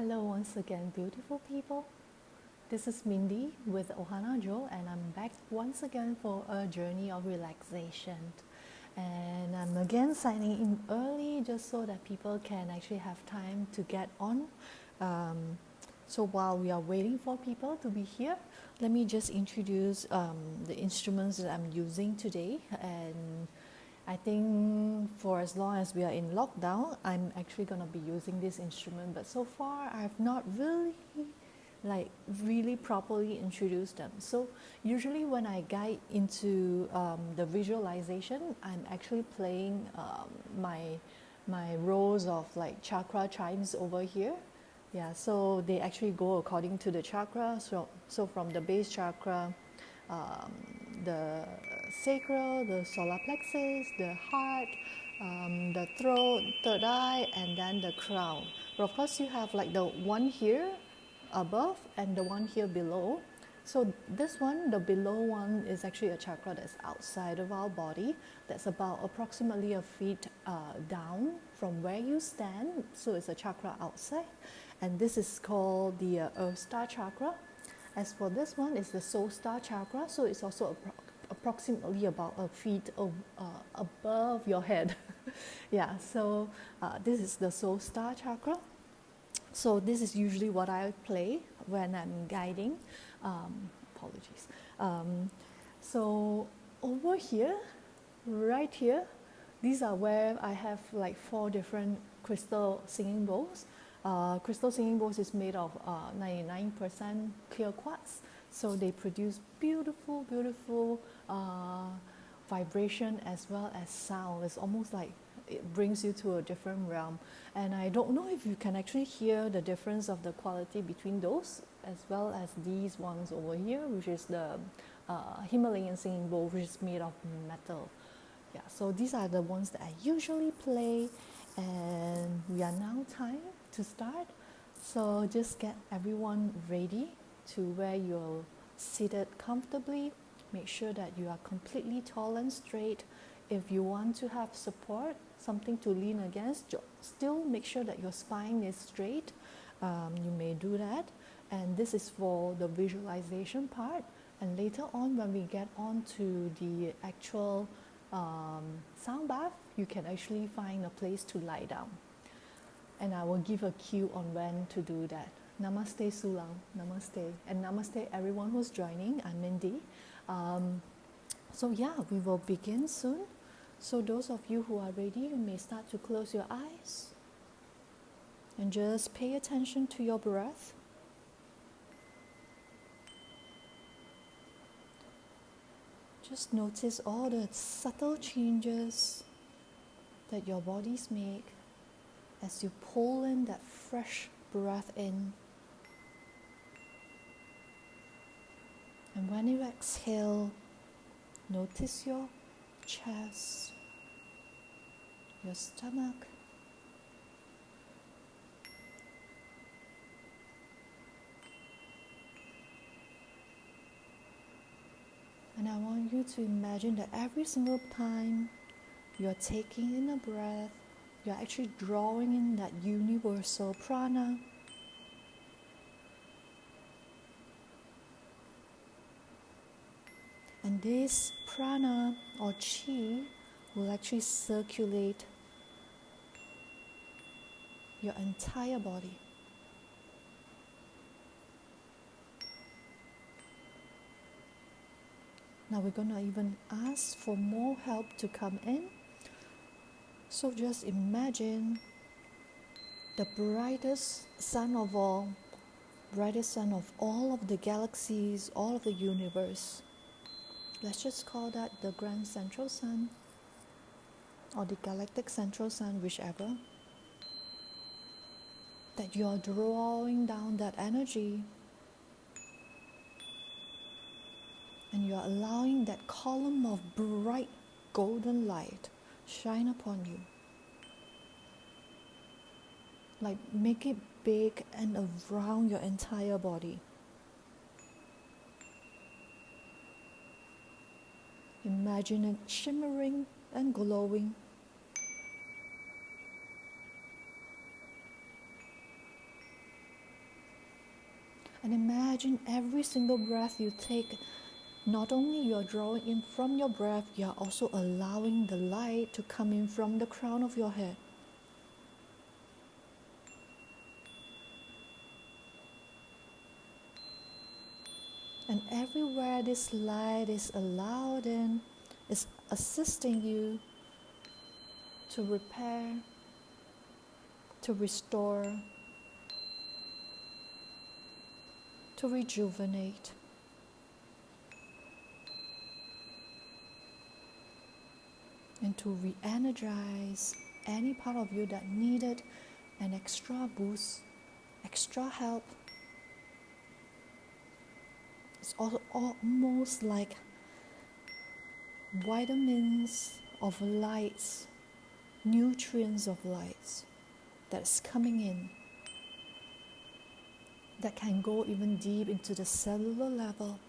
Hello once again, beautiful people. This is Mindy with Ohana Jo, and I'm back once again for a journey of relaxation. And I'm again signing in early just so that people can actually have time to get on. So while we are waiting for people to be here, let me just introduce the instruments that I'm using today. And I think for as long as we are in lockdown, I'm actually going to be using this instrument. But so far, I've not really properly introduced them. So usually when I guide into the visualization, I'm actually playing my rows of like chakra chimes over here. Yeah, so they actually go according to the chakra. So from the base chakra, the sacral, the solar plexus, the heart, the throat, third eye, and then the crown. But of course, you have like the one here above and the one here below. So this one, the below one, is actually a chakra that's outside of our body. That's about approximately a feet down from where you stand. So it's a chakra outside. And this is called the Earth Star chakra. As for this one, it's the Soul Star chakra. So it's also approximately about a feet above your head. Yeah, so this is the Soul Star chakra. So this is usually what I play when I'm guiding. Apologies. So over here, right here, these are where I have like 4 different crystal singing bowls. Crystal singing bowls is made of 99% clear quartz. So they produce beautiful, beautiful vibration as well as sound. It's almost like it brings you to a different realm. And I don't know if you can actually hear the difference of the quality between those as well as these ones over here, which is the Himalayan singing bowl, which is made of metal. Yeah, so these are the ones that I usually play, and we are now time to start. So just get everyone ready to where you're seated comfortably. Make sure that you are completely tall and straight. If you want to have support, something to lean against, still make sure that your spine is straight. You may do that. And this is for the visualization part. And later on, when we get on to the actual sound bath, you can actually find a place to lie down. And I will give a cue on when to do that. Namaste Sulang, Namaste. And Namaste everyone who's joining. I'm Mindy. So yeah, we will begin soon. So those of you who are ready, you may start to close your eyes and just pay attention to your breath. Just notice all the subtle changes that your bodies make as you pull in that fresh breath in. And when you exhale, notice your chest, your stomach, and I want you to imagine that every single time you're taking in a breath, you're actually drawing in that universal prana. And this prana or chi will actually circulate your entire body. Now we're going to even ask for more help to come in. So just imagine the brightest sun of all of the galaxies, all of the universe. Let's just call that the Grand Central Sun or the Galactic Central Sun, whichever. That you're drawing down that energy and you're allowing that column of bright golden light shine upon you. Like make it big and around your entire body. Imagine it shimmering and glowing. And imagine every single breath you take, not only you're drawing in from your breath, you're also allowing the light to come in from the crown of your head. And everywhere this light is allowed in, is assisting you to repair, to restore, to rejuvenate. And to re-energize any part of you that needed an extra boost, extra help. It's almost like vitamins of lights, nutrients of lights that's coming in, that can go even deep into the cellular level,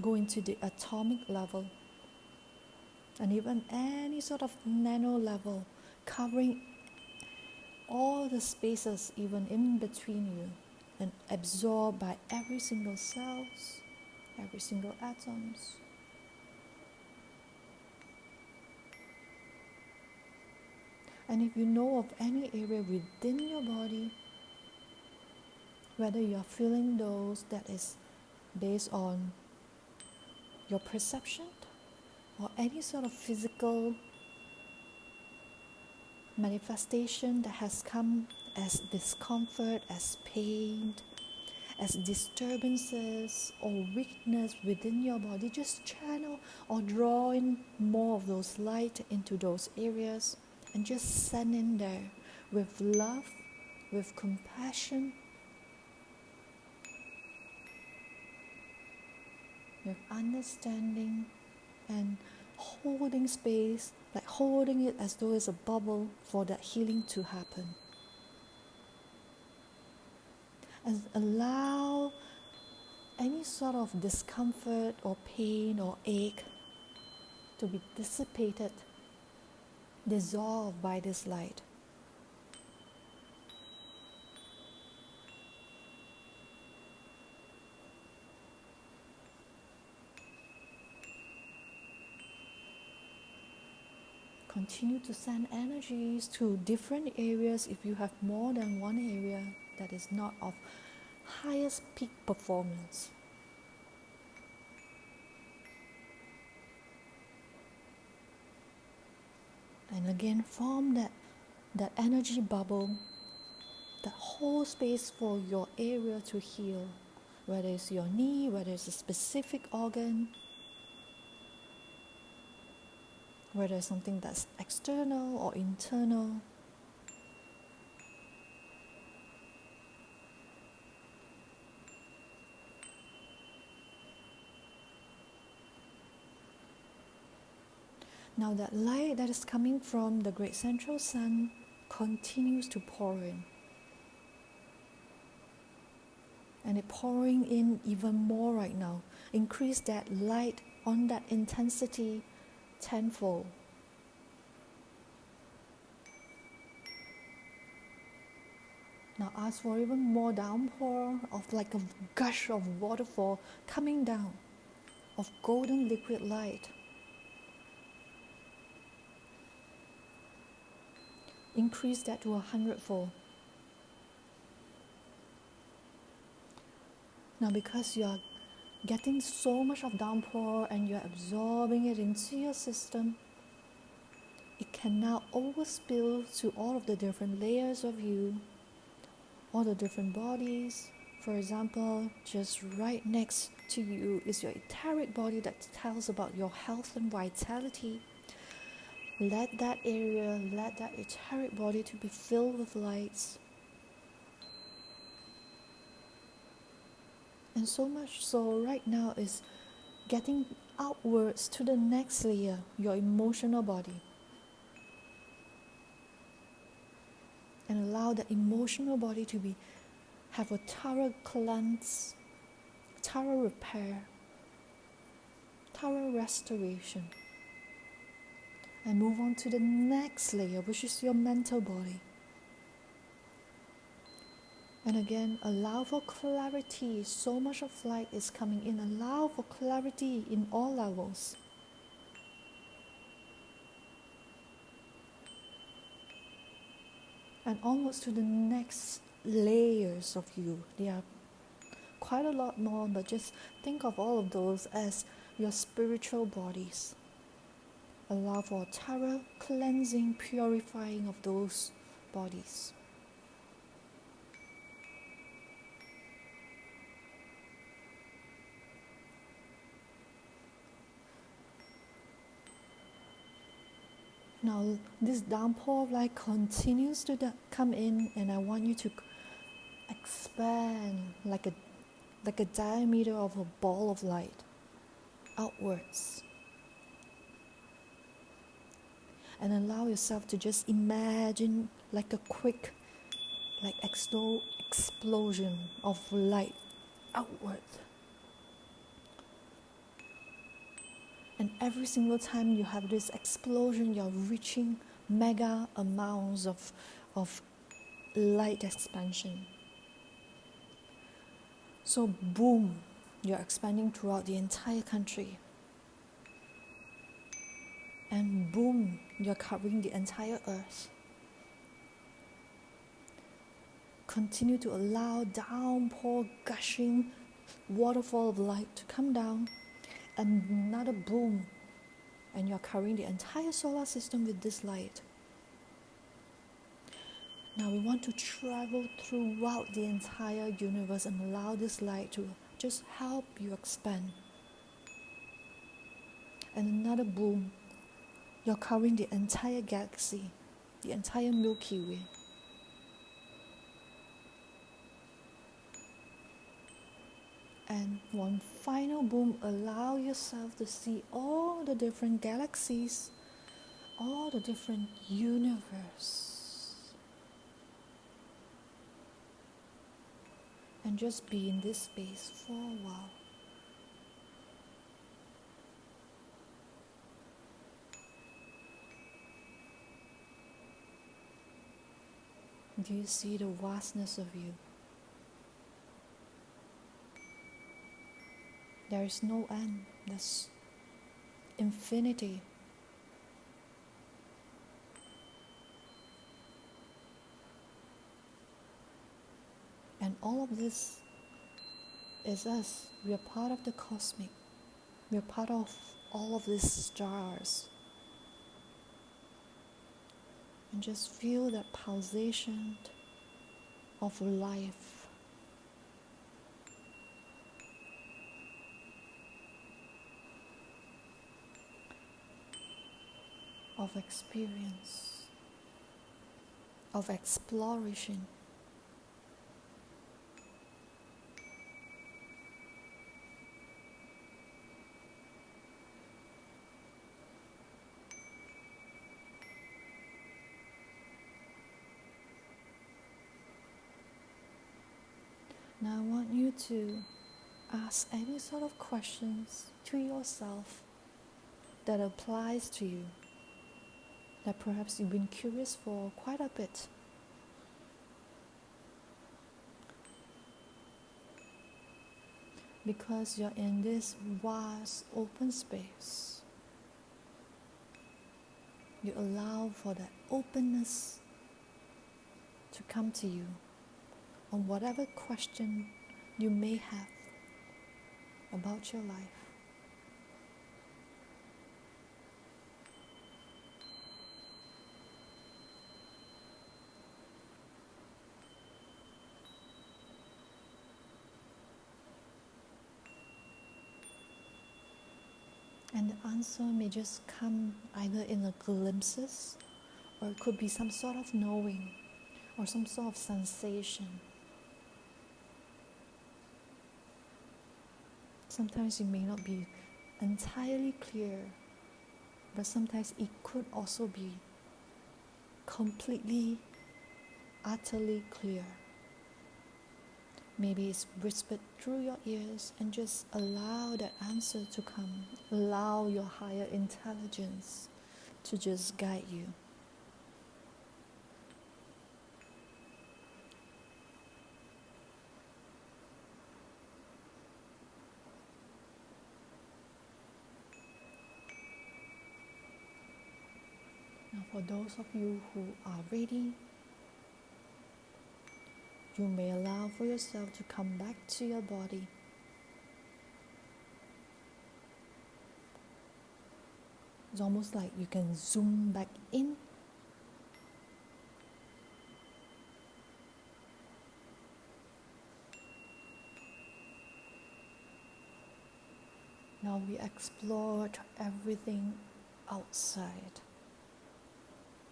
go into the atomic level, and even any sort of nano level, covering all the spaces even in between you, and absorbed by every single cells, every single atoms. And if you know of any area within your body, whether you're feeling those that is based on your perception or any sort of physical manifestation that has come as discomfort, as pain, as disturbances or weakness within your body, just channel or draw in more of those light into those areas and just send in there with love, with compassion, with understanding, and holding space, like holding it as though it's a bubble for that healing to happen. And allow any sort of discomfort or pain or ache to be dissipated, dissolved by this light. Continue to send energies to different areas if you have more than one area that is not of highest peak performance. And again, form that energy bubble, that whole space for your area to heal, whether it's your knee, whether it's a specific organ, whether it's something that's external or internal. Now that light that is coming from the great central sun continues to pour in. And it pouring in even more right now. Increase that light on that intensity tenfold. Now ask for even more downpour of like a gush of waterfall coming down of golden liquid light. Increase that to 100-fold. Now because you are getting so much of downpour and you are absorbing it into your system, it can now overspill to all of the different layers of you, all the different bodies. For example, just right next to you is your etheric body that tells about your health and vitality. Let that area, let that etheric body to be filled with lights. And so much so right now is getting outwards to the next layer, your emotional body. And allow the emotional body to have a thorough cleanse, thorough repair, thorough restoration. And move on to the next layer, which is your mental body. And again, allow for clarity. So much of light is coming in. Allow for clarity in all levels. And onwards to the next layers of you. There are quite a lot more, but just think of all of those as your spiritual bodies. Allow for thorough cleansing, purifying of those bodies. Now, this downpour of light continues to come in, and I want you to expand like a diameter of a ball of light outwards. And allow yourself to just imagine like a quick, like explosion of light outward. And every single time you have this explosion, you're reaching mega amounts of light expansion. So boom, you're expanding throughout the entire country. And boom, you're covering the entire earth. Continue to allow downpour, gushing waterfall of light to come down. Another boom, and you're covering the entire solar system with this light. Now we want to travel throughout the entire universe and allow this light to just help you expand. And another boom, you're covering the entire galaxy, the entire Milky Way. And one final boom, allow yourself to see all the different galaxies, all the different universe. And just be in this space for a while. Do you see the vastness of you? There is no end. There's infinity. And all of this is us. We are part of the cosmic. We are part of all of these stars. And just feel that pulsation of life. Of experience. Of exploration. Now I want you to ask any sort of questions to yourself that applies to you, that perhaps you've been curious for quite a bit. Because you're in this vast open space, you allow for that openness to come to you on whatever question you may have about your life. And the answer may just come either in a glimpses, or it could be some sort of knowing, or some sort of sensation. Sometimes it may not be entirely clear, but sometimes it could also be completely, utterly clear. Maybe it's whispered through your ears, and just allow that answer to come. Allow your higher intelligence to just guide you. for those of you who are ready, you may allow for yourself to come back to your body. It's almost like you can zoom back in. Now we explored everything outside.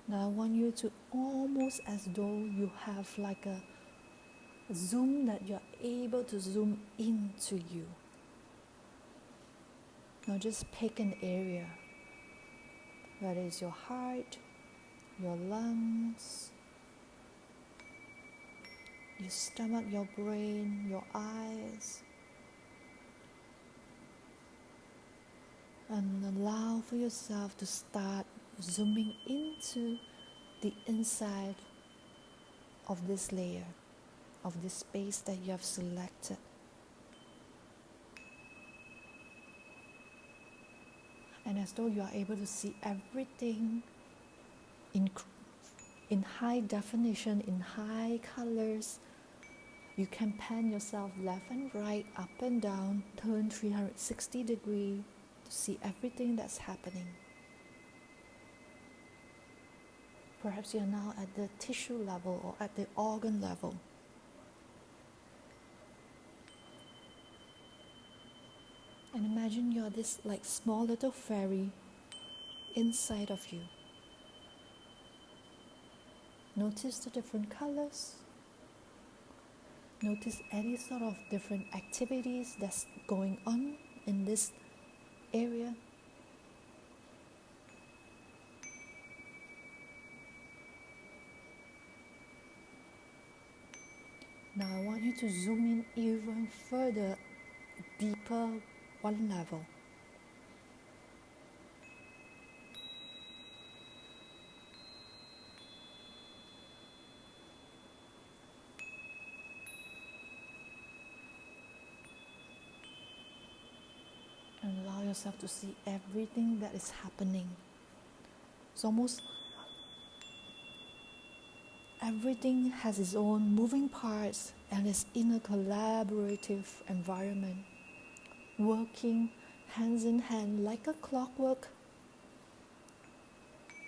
Now I want you to almost as though you have like a zoom that you're able to zoom into you. Now just pick an area, whether it's your heart, your lungs, your stomach, your brain, your eyes, and allow for yourself to start zooming into the inside of this layer, of this space that you have selected. And as though you are able to see everything in high definition, in high colors, you can pan yourself left and right, up and down, turn 360 degrees to see everything that's happening. Perhaps you're now at the tissue level or at the organ level. And imagine you're this like small little fairy inside of you. Notice the different colors. Notice any sort of different activities that's going on in this area. Now I want you to zoom in even further, deeper, one level. And allow yourself to see everything that is happening. It's almost everything has its own moving parts and is in a collaborative environment, working hands in hand like a clockwork.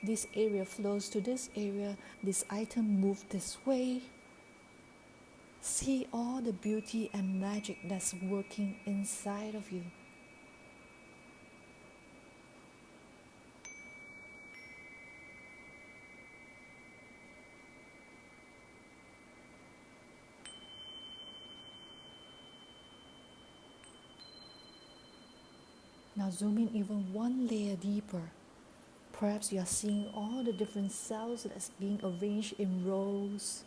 This area flows to this area, this item moves this way. See all the beauty and magic that's working inside of you. Now zoom in even one layer deeper. Perhaps you are seeing all the different cells that's being arranged in rows.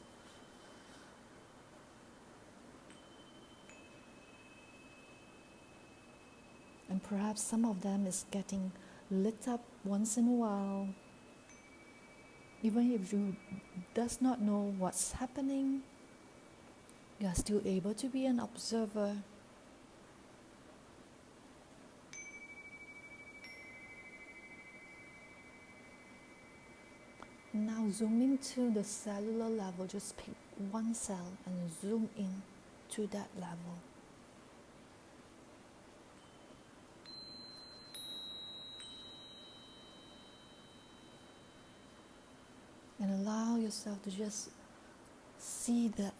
And perhaps some of them is getting lit up once in a while. Even if you does not know what's happening, you are still able to be an observer. Now zoom into the cellular level. Just pick one cell and zoom in to that level. And allow yourself to just see that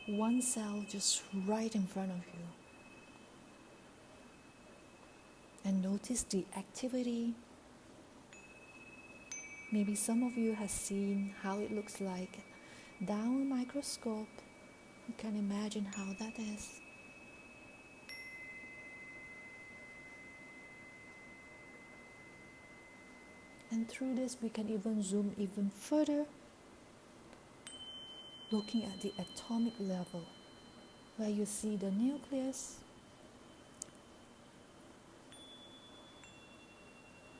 one cell just right in front of you. And notice the activity. Maybe some of you have seen how it looks like down a microscope. You can imagine how that is. And through this, we can even zoom even further, looking at the atomic level, where you see the nucleus,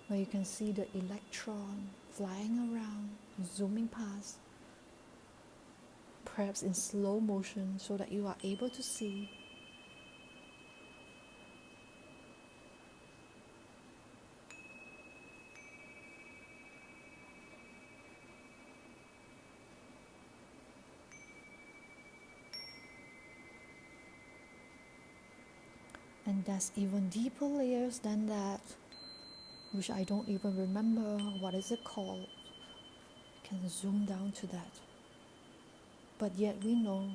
where you can see the electron flying around, zooming past, perhaps in slow motion so that you are able to see. And there's even deeper layers than that, which I don't even remember what is it called. I can zoom down to that. But yet we know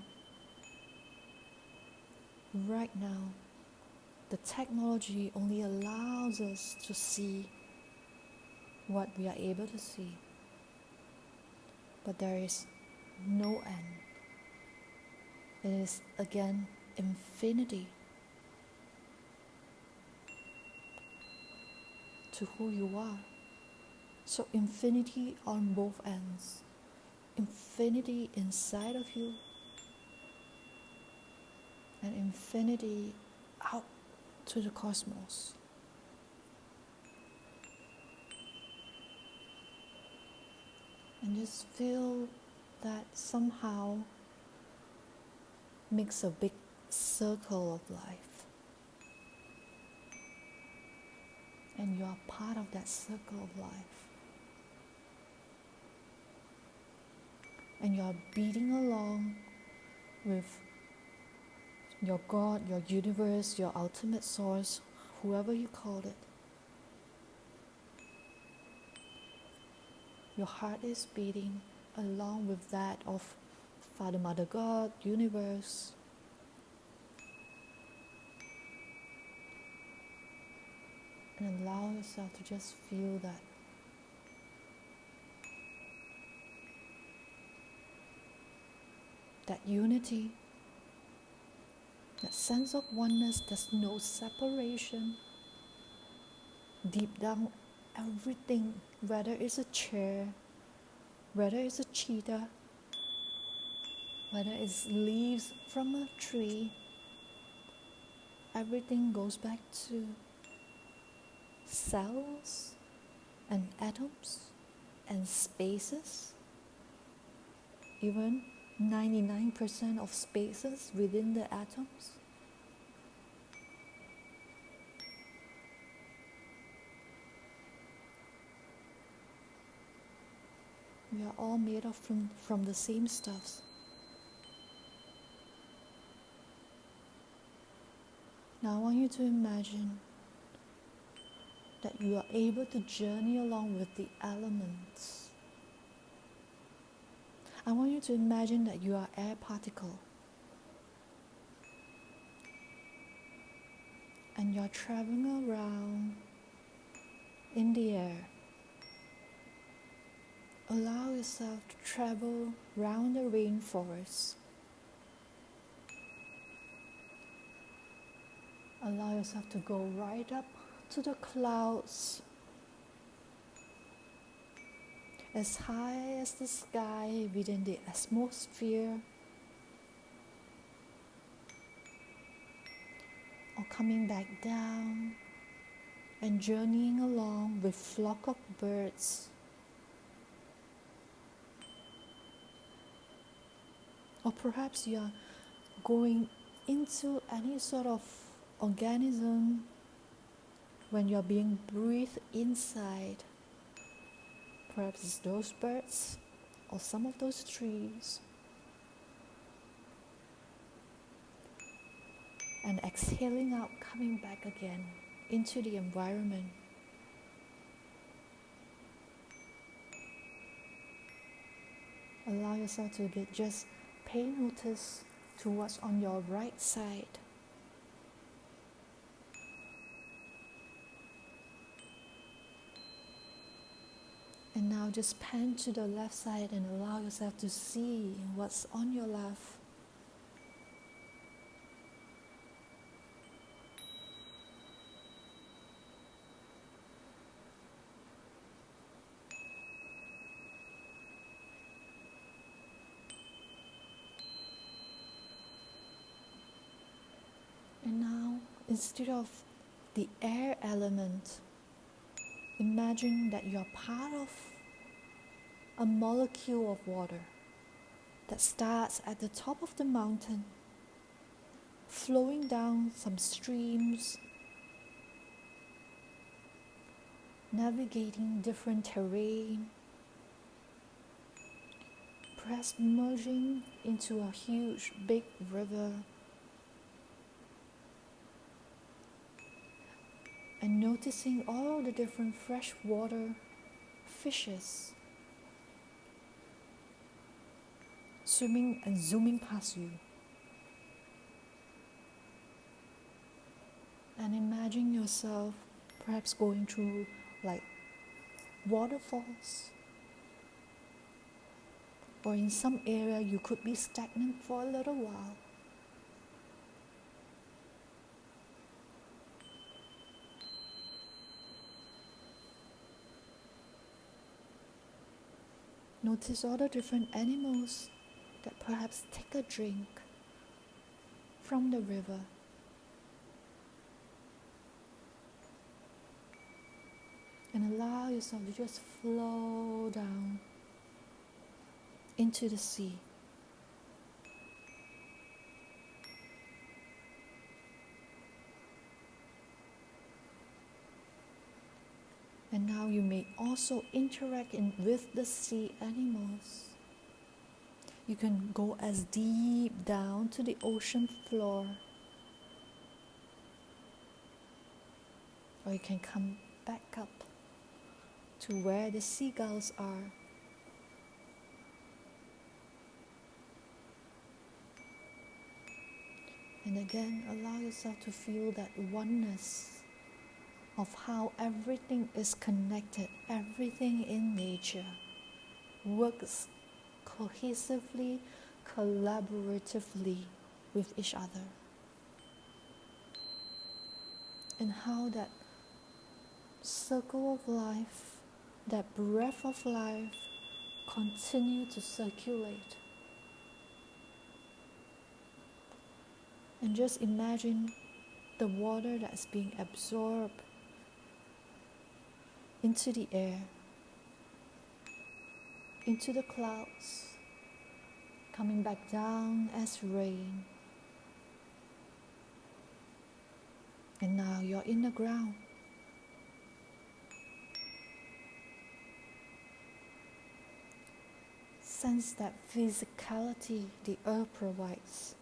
right now the technology only allows us to see what we are able to see. But there is no end. It is again infinity to who you are. So infinity on both ends. Infinity inside of you and infinity out to the cosmos. And just feel that somehow makes a big circle of life. And you are part of that circle of life. And you are beating along with your God, your universe, your ultimate source, whoever you call it. Your heart is beating along with that of Father, Mother, God, universe. And allow yourself to just feel that. That unity, that sense of oneness, there's no separation. Deep down, everything, whether it's a chair, whether it's a cheetah, whether it's leaves from a tree, everything goes back to cells and atoms and spaces, even 99% of spaces within the atoms. We are all made of from the same stuffs. Now I want you to imagine that you are able to journey along with the elements. I want you to imagine that you are air particle and you are traveling around in the air. Allow yourself to travel round the rainforest. Allow yourself to go right up to the clouds, as high as the sky within the atmosphere, or coming back down and journeying along with flock of birds. Or perhaps you are going into any sort of organism when you're being breathed inside. Perhaps it's those birds or some of those trees. And exhaling out, coming back again into the environment. Allow yourself to just pay notice to what's on your right side. And now just pan to the left side and allow yourself to see what's on your left. And now, instead of the air element, imagine that you are part of a molecule of water that starts at the top of the mountain, flowing down some streams, navigating different terrain, perhaps merging into a huge big river, and noticing all the different freshwater fishes swimming and zooming past you. And imagine yourself perhaps going through like waterfalls, or in some area you could be stagnant for a little while. Notice all the different animals that perhaps take a drink from the river. And allow yourself to just flow down into the sea. And now you may also interact with the sea animals. You can go as deep down to the ocean floor, or you can come back up to where the seagulls are. And again, allow yourself to feel that oneness of how everything is connected, everything in nature works cohesively, collaboratively with each other. And how that circle of life, that breath of life continue to circulate. And just imagine the water that's being absorbed into the air, into the clouds, coming back down as rain. And now you're in the ground. Sense that physicality the earth provides,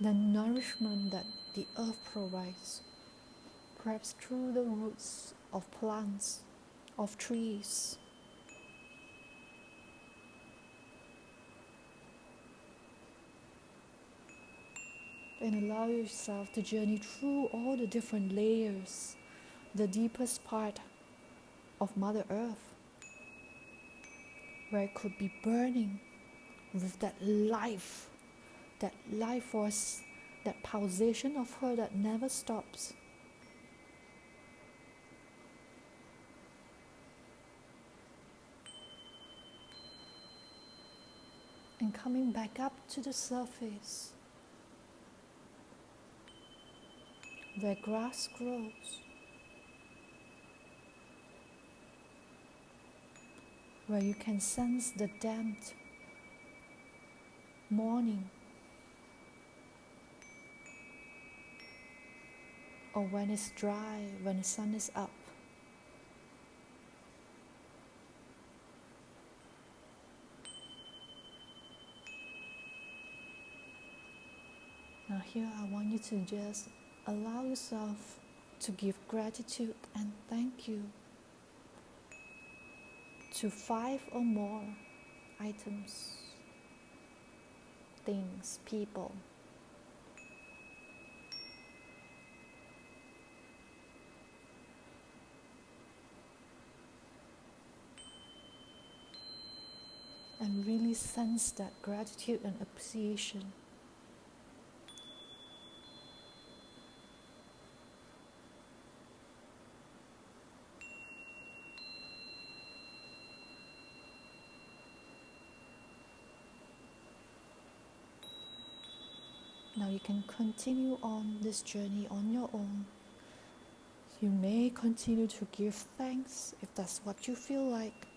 the nourishment that the earth provides, perhaps through the roots of plants, of trees. And allow yourself to journey through all the different layers, the deepest part of Mother Earth, where it could be burning with that life force, that pulsation of her that never stops. And coming back up to the surface, where grass grows, where you can sense the damp morning, or when it's dry, when the sun is up. Now here I want you to just allow yourself to give gratitude and thank you to 5 or more items, things, people. And really sense that gratitude and appreciation. Now you can continue on this journey on your own. You may continue to give thanks if that's what you feel like.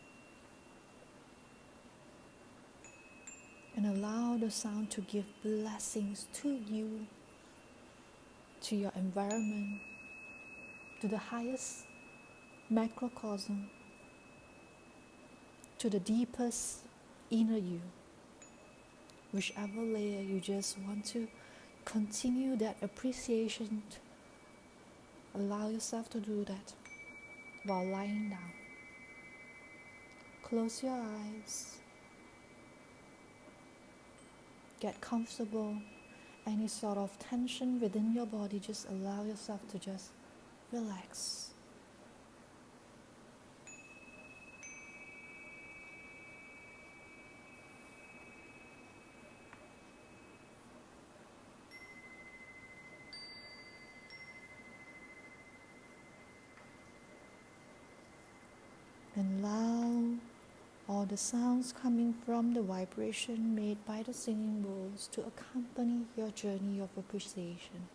And allow the sound to give blessings to you, to your environment, to the highest macrocosm, to the deepest inner you. Whichever layer you just want to continue that appreciation allow yourself to do that while lying down. Close your eyes, get comfortable. Any sort of tension within your body, just allow yourself to just relax. And allow all the sounds coming from the vibration made by the singing bowls to accompany your journey of appreciation.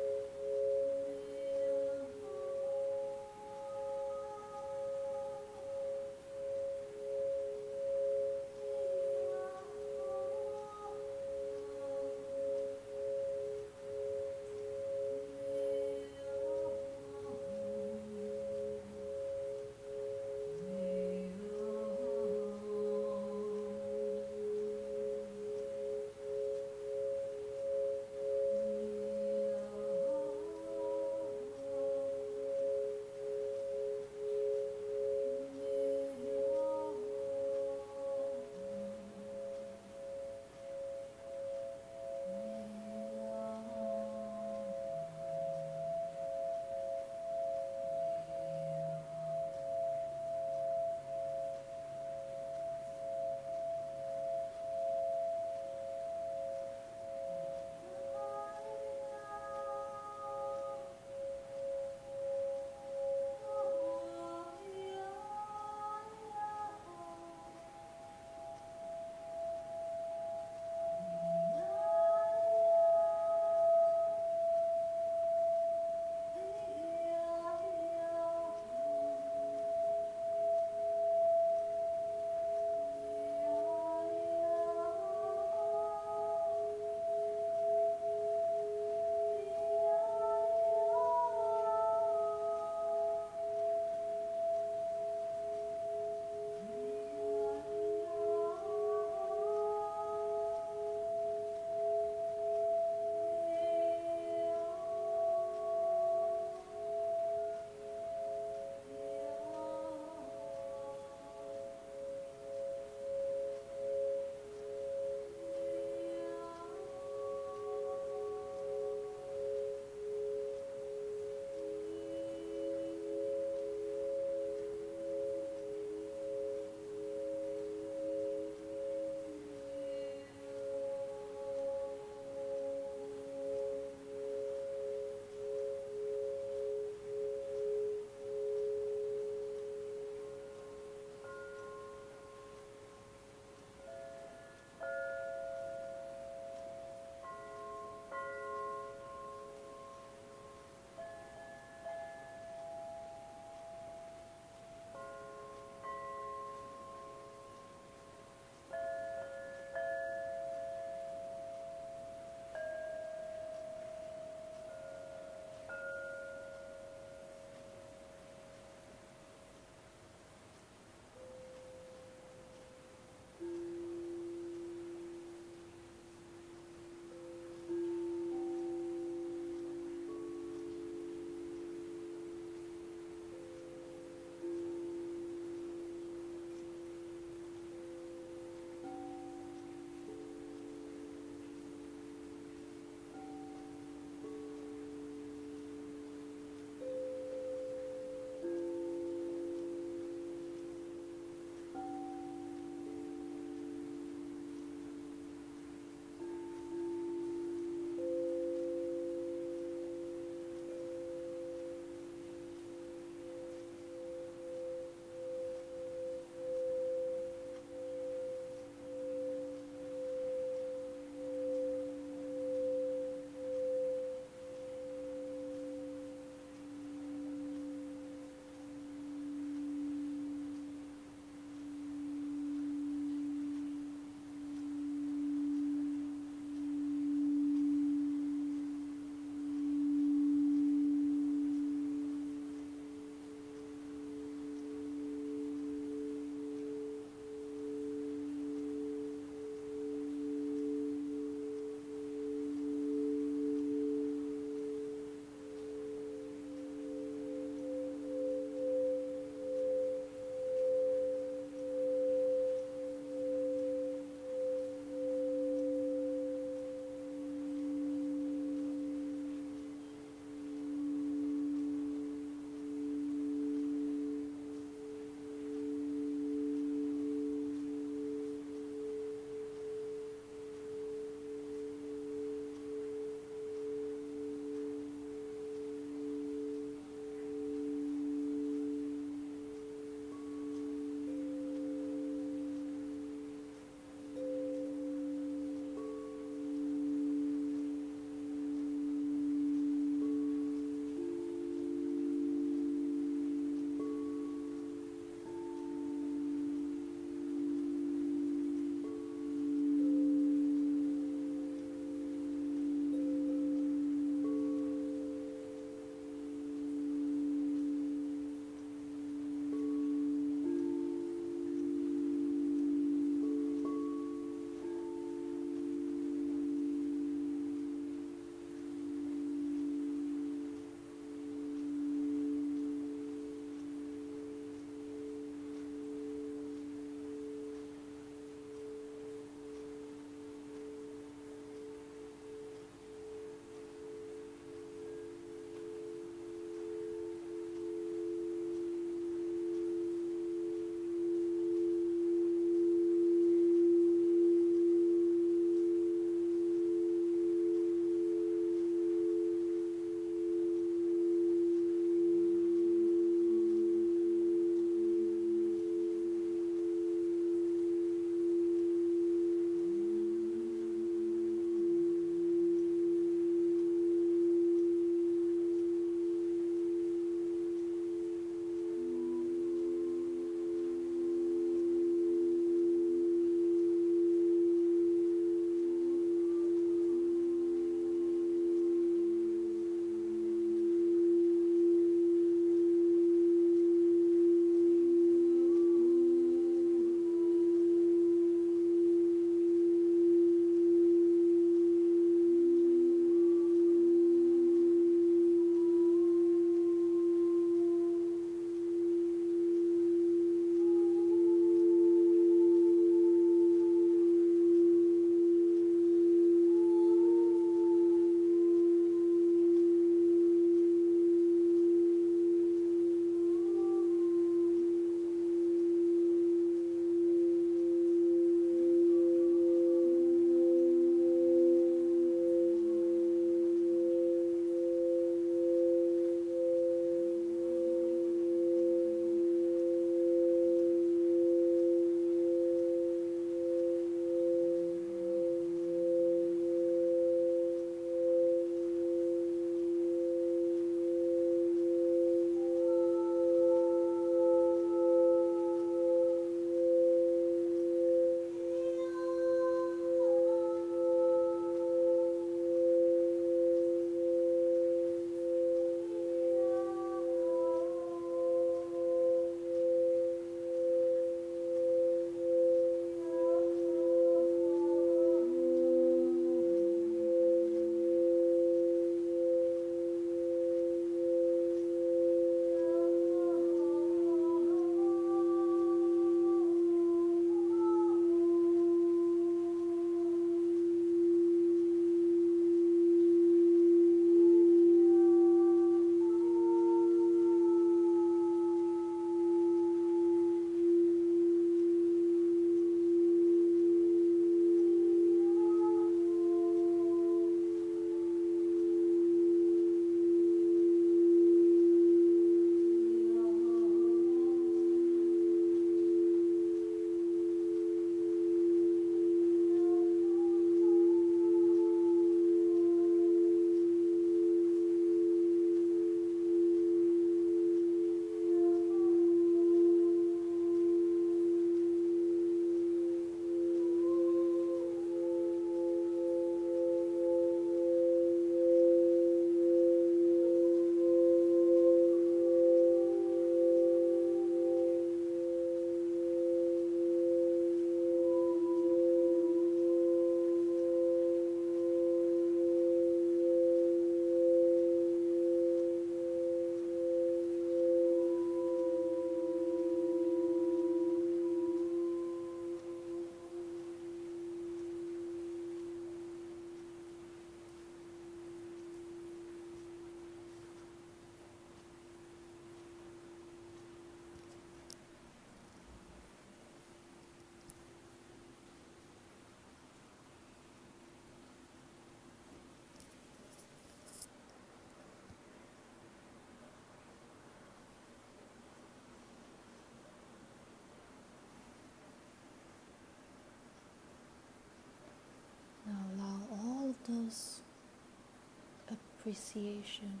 appreciation,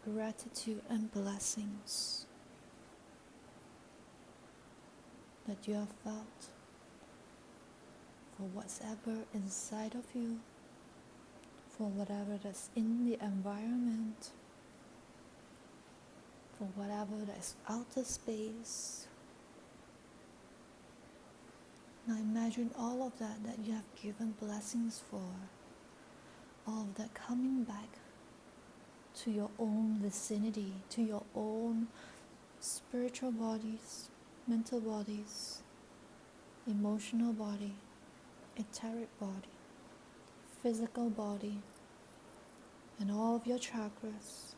gratitude and blessings that you have felt for whatever inside of you, for whatever that's in the environment, for whatever that's outer space. Now imagine all of that you have given blessings for, all of that coming back to your own vicinity, to your own spiritual bodies, mental bodies, emotional body, etheric body, physical body, and all of your chakras,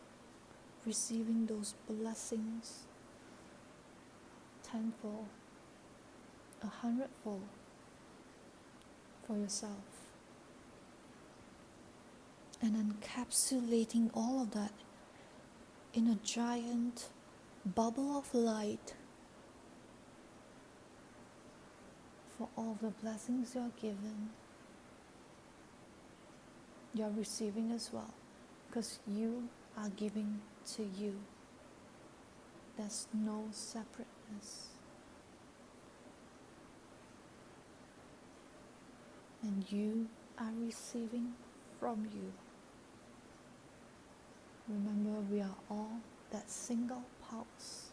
receiving those blessings tenfold, 100-fold for yourself, and encapsulating all of that in a giant bubble of light for all the blessings you're given, you're receiving as well, because you are giving to you. There's no separateness. And you are receiving from you. Remember, we are all that single pulse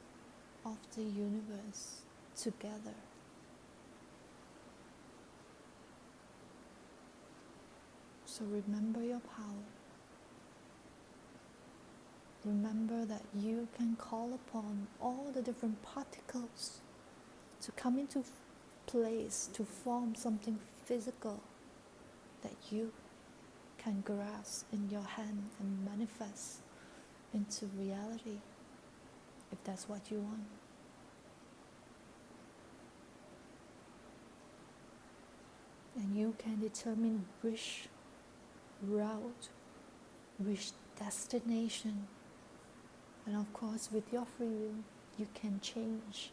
of the universe together. So remember your power. Remember that you can call upon all the different particles to come into place to form something physical that you can grasp in your hand and manifest into reality, if that's what you want. And you can determine which route, which destination, and of course with your free will you can change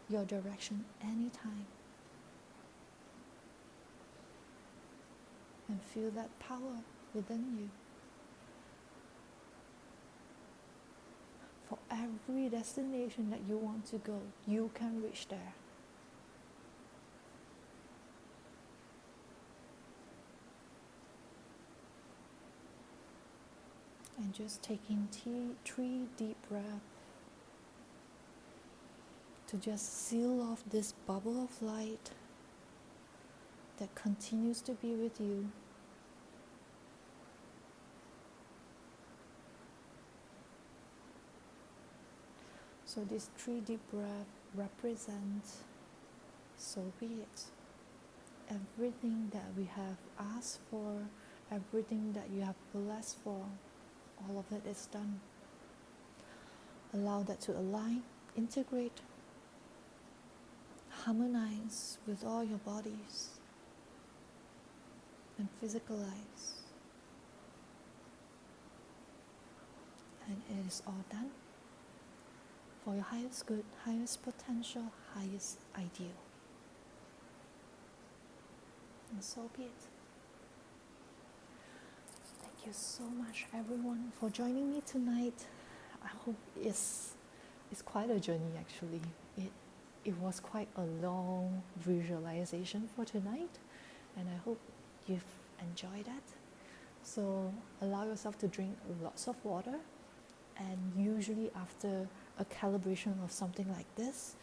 your direction anytime. And feel that power within you. For every destination that you want to go, you can reach there. And just taking 3 deep breaths to just seal off this bubble of light that continues to be with you. So these 3 deep breaths represent, so be it, everything that we have asked for, everything that you have blessed for, all of it is done. Allow that to align, integrate, harmonize with all your bodies and physicalize. And it is all done for your highest good, highest potential, highest ideal. And so be it. Thank you so much, everyone, for joining me tonight. I hope it's quite a journey, actually. It was quite a long visualization for tonight, and I hope you've enjoyed that. So allow yourself to drink lots of water, and usually after a calibration of something like this,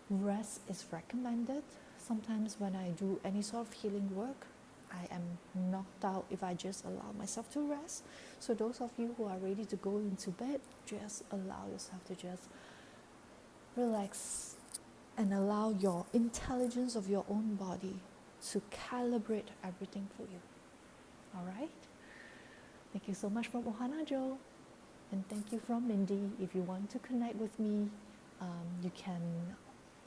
rest is recommended. Sometimes when I do any sort of healing work, I am knocked out if I just allow myself to rest. So those of you who are ready to go into bed, just allow yourself to just relax and allow your intelligence of your own body to calibrate everything for you. All right? Thank you so much from Ohana Jo. And thank you from Mindy. If you want to connect with me, you can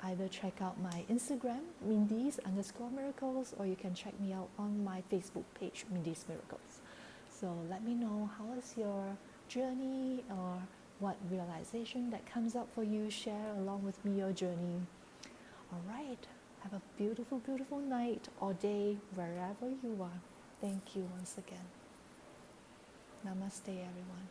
either check out my Instagram, Mindy's_miracles, or you can check me out on my Facebook page, Mindy's Miracles. So let me know how is your journey or what realization that comes up for you. Share along with me your journey. All right. Have a beautiful, beautiful night or day wherever you are. Thank you once again. Namaste, everyone.